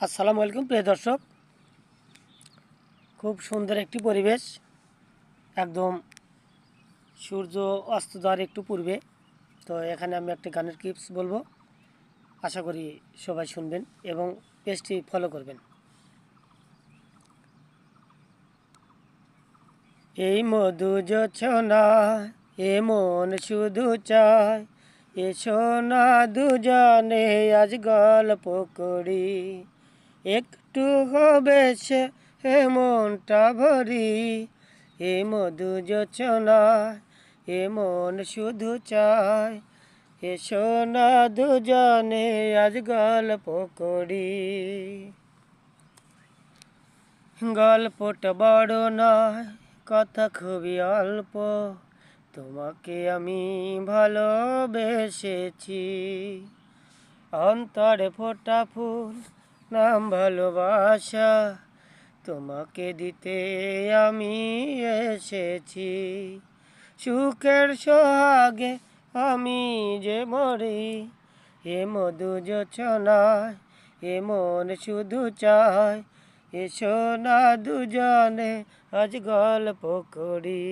আসসালামু আলাইকুম প্রিয় দর্শক, খুব সুন্দর একটি পরিবেশ, একদম সূর্য অস্ত যাওয়ার একটু পূর্বে। তো এখানে আমি একটা গানের ক্লিপস বলবো, আশা করি সবাই শুনবেন এবং পেজটি ফলো করবেন। এই মধু যোছনা এ মন শুধু চায়, এসো না দুজনে আজ গল্প করি, একটু হবে সে মনটা ভরি। এ মধু যোছনা এ মন শুধু চায়, এসো না দুজনে আজ গল্প করি। গল্পটা বড় নয়, কথা খুবই অল্প, তোমাকে আমি ভালোবেসেছি। অন্তরে ফোটা ফুল নাম ভালোবাসা, তোমাকে দিতে আমি এসেছি। সুখের সোহাগে আমি যে মরি, এ মধু যোছনায় এ মন শুধু চায়, এসো না দুজনে আজ গল্প করি।